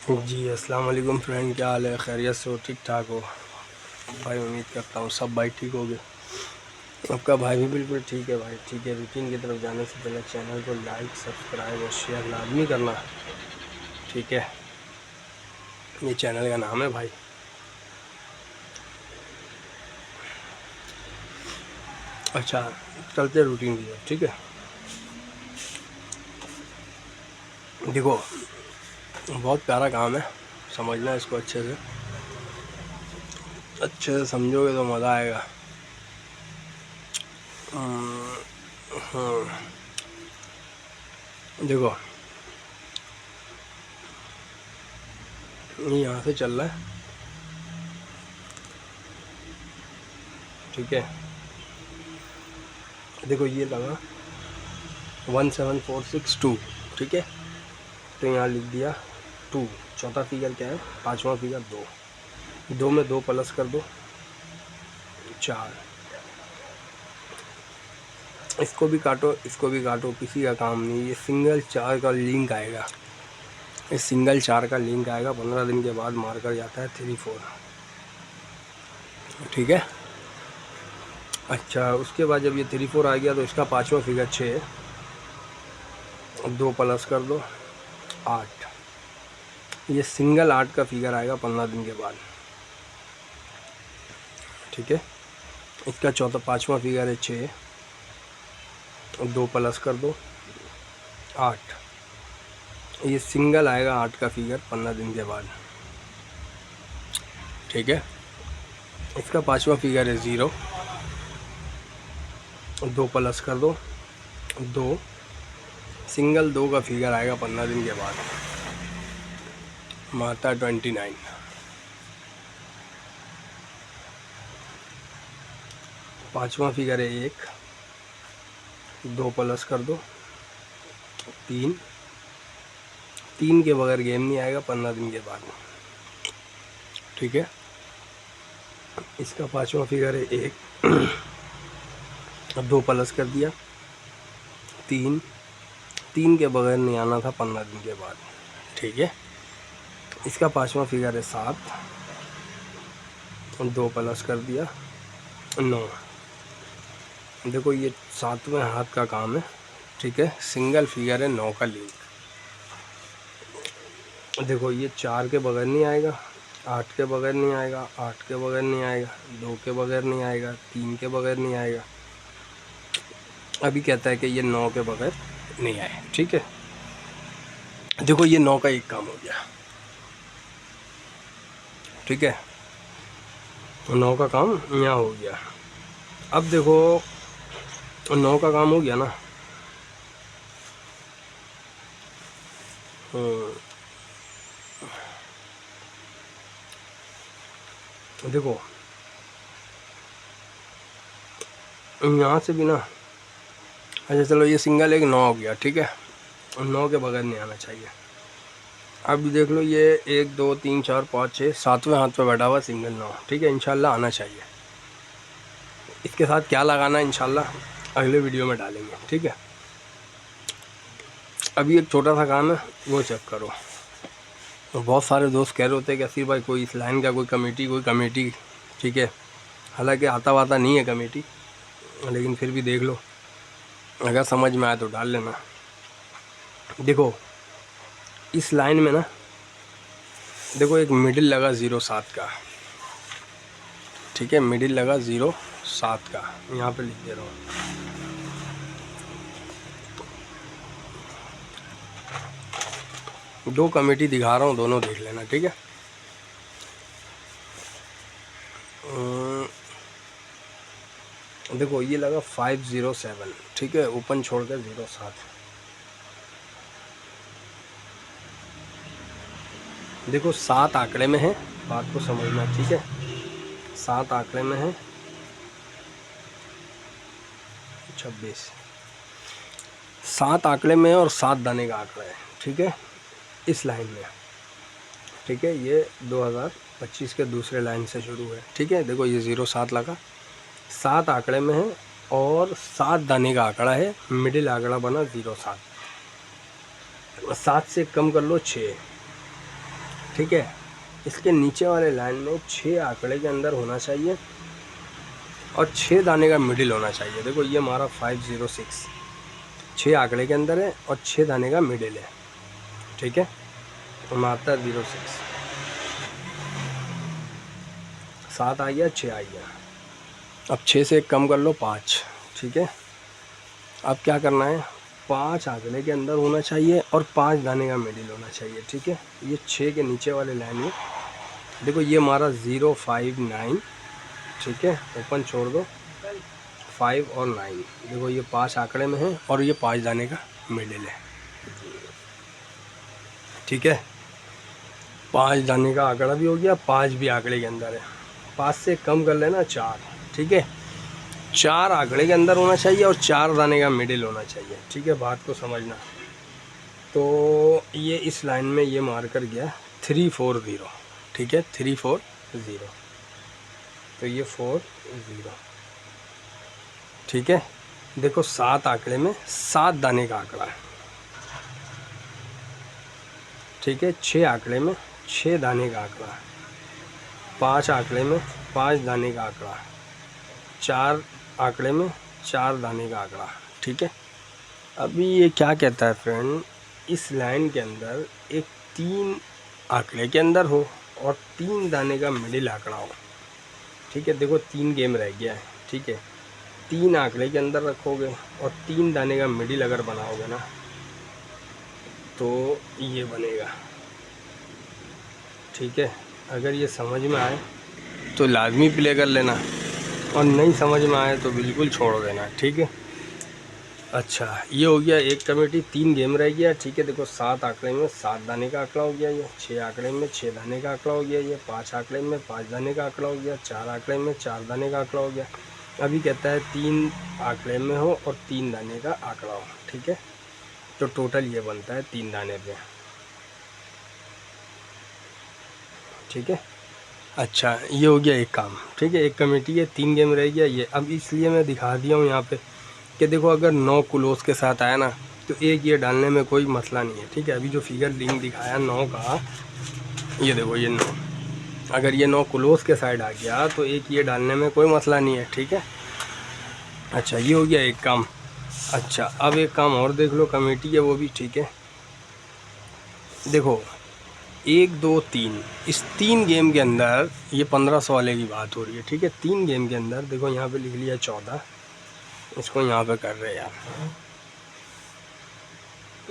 जी अस्सलाम वालेकुम फ्रेंड, क्या हाल है? खैरियत से हो? ठीक ठाक हो भाई? उम्मीद करता हूँ सब भाई ठीक हो गए। आपका भाई भी बिल्कुल ठीक है भाई, ठीक है। रूटीन की तरफ जाने से पहले चैनल को लाइक सब्सक्राइब और शेयर लाजमी करना, ठीक है। ये चैनल का नाम है भाई। अच्छा, चलते रूटीन की तरफ, ठीक है। देखो, बहुत प्यारा काम है, समझना इसको अच्छे से समझोगे तो मज़ा आएगा। देखो, ये यहाँ से चल रहा है, ठीक है। देखो ये लगा 17462, ठीक है। तो यहाँ लिख दिया 2। चौथा फिगर क्या है? पांचवा फिगर 2। 2 में 2 प्लस कर दो 4। इसको भी काटो, इसको भी काटो, किसी का काम नहीं। ये सिंगल 4 का लिंक आएगा, इस सिंगल 4 का लिंक आएगा। 15 दिन के बाद मार्कर जाता है 3 4, ठीक है। अच्छा, उसके बाद जब ये 3 4 आ गया तो इसका पांचवा फिगर 6, 2 प्लस कर दो 8। ये सिंगल 8 का फिगर आएगा 15 दिन के बाद, ठीक है। इसका चौथा पांचवा फिगर है 6, 2 प्लस कर दो 8। ये सिंगल आएगा 8 का फिगर 15 दिन के बाद, ठीक है। इसका पांचवा फिगर है 0, 2 प्लस कर दो 2। सिंगल 2 का फिगर आएगा 15 दिन के बाद, माता 29। पांचवा फिगर है 1, 2 प्लस कर दो 3। 3 के बगैर गेम नहीं आएगा 15 दिन के बाद, ठीक है। इसका पांचवा फिगर है 1, 2 प्लस कर दिया 3। 3 के बगैर नहीं आना था 15 दिन के बाद, ठीक है। इसका पांचवा फिगर है 7, 2 प्लस कर दिया 9। देखो ये 7वें हाथ का काम है, ठीक है। सिंगल फिगर है 9 का लिंक। देखो ये 4 के बगैर नहीं आएगा, 8 के बगैर नहीं आएगा, 8 के बगैर नहीं आएगा, 2 के बगैर नहीं आएगा, 3 के बगैर नहीं आएगा। अभी कहता है कि ये 9 के बगैर नहीं आए, ठीक है। देखो ये 9 का एक काम हो गया, ठीक है। 9 का काम यहाँ हो गया। अब देखो 9 का काम हो गया ना, देखो यहाँ से भी ना, अच्छा चलो ये सिंगल एक 9 हो गया, ठीक है। 9 के बगैर नहीं आना चाहिए। अब देख लो ये 1 2 3 4 5 6 7वें हाथ पे बैठा हुआ सिंगल 9, ठीक है। इंशाल्लाह आना चाहिए। इसके साथ क्या लगाना है इंशाल्लाह अगले वीडियो में डालेंगे, ठीक है। अभी एक छोटा सा काम है, वो चेक करो। तो बहुत सारे दोस्त कह रहे होते हैं कि असीर भाई कोई इस लाइन का कोई कमेटी, ठीक है। हालांकि आता वाता नहीं है कमेटी, लेकिन फिर भी देख लो, अगर समझ में आए तो डाल लेना। देखो इस लाइन में ना, देखो एक मिडिल लगा 0 7 का, ठीक है। मिडिल लगा 0 7 का, यहाँ पे लिख दे रहा हूँ। दो कमेटी दिखा रहा हूँ, दोनों देख लेना, ठीक है। देखो ये लगा 507, ठीक है। ओपन छोड़कर 0 7। देखो 7 आंकड़े में है, बात को समझना, ठीक है। 7 आंकड़े में है 26, 7 आंकड़े में है और 7 दाने का आंकड़ा है, ठीक है। इस लाइन में, ठीक है। ये 2025 के दूसरे लाइन से शुरू है, ठीक है। देखो ये 0 7 लगा, 7 आंकड़े में है और 7 दाने का आंकड़ा है। मिडिल आंकड़ा बना 0 7। 7 से कम कर लो 6, ठीक है। इसके नीचे वाले लाइन में 6 आंकड़े के अंदर होना चाहिए और 6 दाने का मिडिल होना चाहिए। देखो ये हमारा 506 6 आंकड़े के अंदर है और 6 दाने का मिडिल है, ठीक है। तो मात्रा 06 7 आ गया, 6 आ गया। अब 6 से एक कम कर लो 5, ठीक है। अब क्या करना है, 5 आंकड़े के अंदर होना चाहिए और 5 दाने का मिडिल होना चाहिए, ठीक है। ये 6 के नीचे वाले लाइन में देखो ये हमारा 059, ठीक है। ओपन छोड़ दो, 5 और 9 देखो ये 5 आंकड़े में है और ये 5 दाने का मिडिल है, ठीक है। 5 दाने का आंकड़ा भी हो गया, 5 भी आंकड़े के अंदर है। 5 से कम कर लेना 4, ठीक है। 4 आंकड़े के अंदर होना चाहिए और 4 दाने का मिडिल होना चाहिए, ठीक है। बात को समझना। तो ये इस लाइन में ये मार्कर गया 340, ठीक है, 340। तो ये 40, ठीक है। देखो 7 आंकड़े में 7 दाने का आंकड़ा है, ठीक है। 6 आंकड़े में 6 दाने का आंकड़ा है, 5 आंकड़े में 5 दाने का आंकड़ा, 4 आंकड़े में 4 दाने का आंकड़ा, ठीक है। अभी ये क्या कहता है फ्रेंड, इस लाइन के अंदर एक 3 आंकड़े के अंदर हो और 3 दाने का मिडिल आंकड़ा हो, ठीक है। देखो 3 गेम रह गया है, ठीक है। 3 आंकड़े के अंदर रखोगे और 3 दाने का मिडिल अगर बनाओगे ना तो ये बनेगा, ठीक है। अगर ये समझ में आए तो लाजमी प्ले कर लेना और नहीं समझ में आए तो बिल्कुल छोड़ देना, ठीक है। अच्छा ये हो गया एक कमेटी, 3 गेम रह गया, ठीक है। देखो 7 आंकड़े में 7 दाने का आंकड़ा हो गया, ये 6 आंकड़े में 6 दाने का आंकड़ा हो गया, ये 5 आंकड़े में 5 दाने का आंकड़ा हो गया, 4 आंकड़े में 4 दाने का आंकड़ा हो गया। अभी कहता है 3 आंकड़े में हो और 3 दाने का आंकड़ा हो, ठीक है। तो टोटल ये बनता है 3 दाने पे, ठीक है। अच्छा ये हो गया एक काम, ठीक है। एक कमेटी है, 3 गेम रह गया ये। अब इसलिए मैं दिखा दिया हूँ यहाँ पे कि देखो अगर 9 क्लोज के साथ आया ना तो एक ये डालने में कोई मसला नहीं है, ठीक है। अभी जो फिगर लिंक दिखाया 9 का, ये देखो ये 9, अगर ये 9 क्लोज के साइड आ गया तो एक ये डालने में कोई मसला नहीं है, ठीक है। अच्छा ये हो गया एक काम। अच्छा अब एक काम और देख लो, कमेटी है वो भी, ठीक है। देखो 1 2 3, इस 3 गेम के अंदर ये 1500 वाले की बात हो रही है, ठीक है। 3 गेम के अंदर देखो यहाँ पे लिख लिया 14, इसको यहाँ पे कर रहे हैं यार,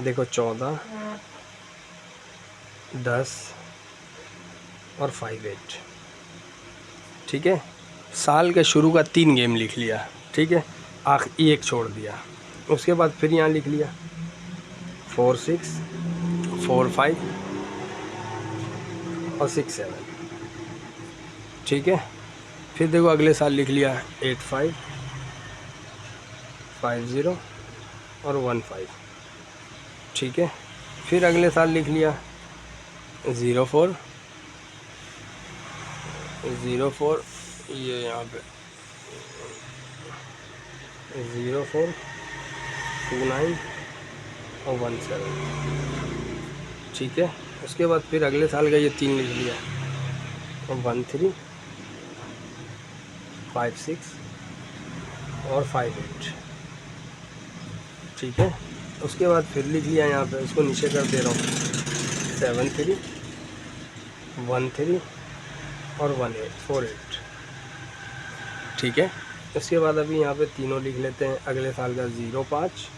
देखो 14 10 और 5 8, ठीक है। साल के शुरू का 3 गेम लिख लिया, ठीक है। एक छोड़ दिया, उसके बाद फिर यहाँ लिख लिया 4 6 4 5 और 6 7, ठीक है। फिर देखो अगले साल लिख लिया 8 5 5 0 और 1 5, ठीक है। फिर अगले साल लिख लिया 0 4 0 4, ये यहाँ पे 0 4 2 9 और 1 7, ठीक है। उसके बाद फिर अगले साल का ये 3 लिख लिया और 1 3 5 6 और 5 8, ठीक है। उसके बाद फिर लिख लिया यहाँ पे, इसको नीचे कर दे रहा हूँ 7 3 1 3 और 1 8 4 8, ठीक है। उसके बाद अभी यहाँ पे तीनों लिख लेते हैं, अगले साल का 0 5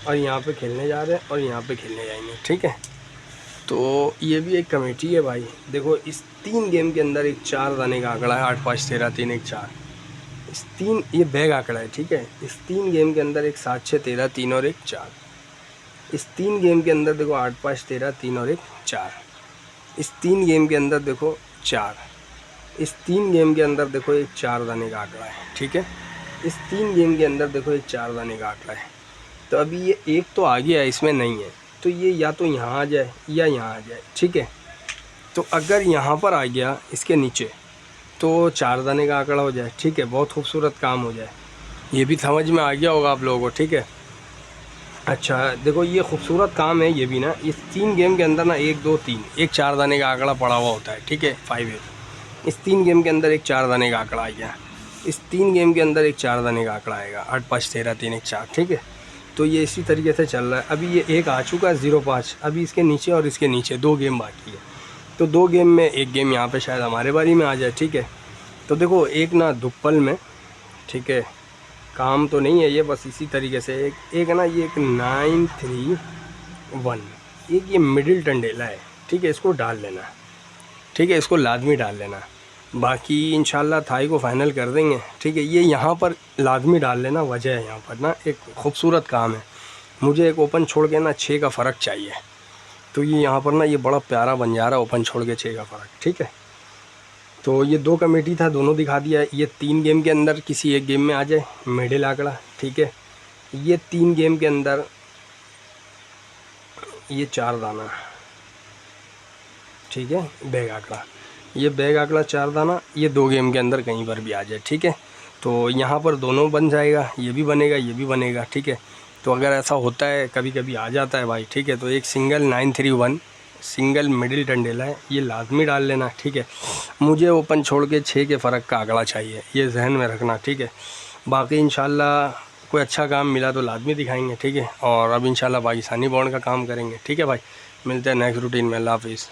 और यहाँ पे खेलने जा रहे हैं और यहाँ पे खेलने जाएंगे, ठीक है। तो ये भी एक कमेटी है भाई। देखो इस 3 गेम के अंदर एक 4 दाने का आंकड़ा है, 8 5 13 3 1 4, इस 3 ये बैग आंकड़ा है, ठीक है। इस 3 गेम के अंदर एक 7 6 13 3 और 1 4, इस 3 गेम के अंदर देखो 8 5 13 3 और 1 4, इस 3 गेम के अंदर देखो 4, इस 3 गेम के अंदर देखो एक 4 दाने का आंकड़ा है, ठीक है। इस 3 गेम के अंदर देखो एक 4 दाने का आंकड़ा है। तो अभी ये एक तो आ गया है, इसमें नहीं है, तो ये या तो यहाँ आ जाए या यहाँ आ जाए, ठीक है। तो अगर यहाँ पर आ गया इसके नीचे तो 4 दाने का आंकड़ा हो जाए, ठीक है। बहुत खूबसूरत काम हो जाए, ये भी समझ में आ गया होगा आप लोगों को, ठीक है। अच्छा देखो ये खूबसूरत काम है ये भी ना। इस 3 गेम के अंदर ना 1 2 3 एक 4 दाने का आंकड़ा पड़ा हुआ होता है, ठीक है, 5 इस 3 गेम के अंदर एक 4 दाने का आंकड़ा आ गया। इस 3 गेम के अंदर एक 4 दाने का आंकड़ा आएगा, 8 5 13 3 1 4, ठीक है। तो ये इसी तरीके से चल रहा है। अभी ये एक आ चुका है 0-5, अभी इसके नीचे और इसके नीचे 2 गेम बाकी है। तो 2 गेम में एक गेम यहाँ पे शायद हमारे बारी में आ जाए, ठीक है। तो देखो एक ना दुप्पल में, ठीक है, काम तो नहीं है ये, बस इसी तरीके से एक ना ये एक 9-3-1 एक ये मिडिल टंडेला है, ठीक है, इसको डाल लेना, ठीक है, इसको लाजमी डाल लेना। बाकी इंशाल्लाह थाई को फाइनल कर देंगे, ठीक है। ये यहाँ पर लाजमी डाल लेना, वजह है यहाँ पर ना एक खूबसूरत काम है। मुझे एक ओपन छोड़ के ना 6 का फ़र्क चाहिए, तो ये यहाँ पर ना ये बड़ा प्यारा बन जा रहा है ओपन छोड़ के 6 का फ़र्क, ठीक है। तो ये 2 कमेटी था, दोनों दिखा दिया है। ये 3 गेम के अंदर किसी एक गेम में आ जाए मिडिल आंकड़ा, ठीक है। ये 3 गेम के अंदर ये 4 दाना, ठीक है, बैग आंकड़ा, ये बैग आंकड़ा 4 दाना, ये 2 गेम के अंदर कहीं पर भी आ जाए, ठीक है। तो यहाँ पर दोनों बन जाएगा, ये भी बनेगा ये भी बनेगा, ठीक है। तो अगर ऐसा होता है कभी कभी आ जाता है भाई, ठीक है, तो एक सिंगल 9-3-1 सिंगल मिडिल टंडेला है, ये लाजमी डाल लेना, ठीक है। मुझे ओपन छोड़ के 6 के फ़र्क का आंकड़ा चाहिए, ये जहन में रखना, ठीक है। बाकी इंशाल्लाह कोई अच्छा काम मिला तो लाजमी दिखाएंगे, ठीक है। और अब इंशाल्लाह पाकिस्तानी बॉन्ड का काम करेंगे, ठीक है भाई। मिलते हैं नेक्स्ट रूटीन में, अल्लाह हाफिज़।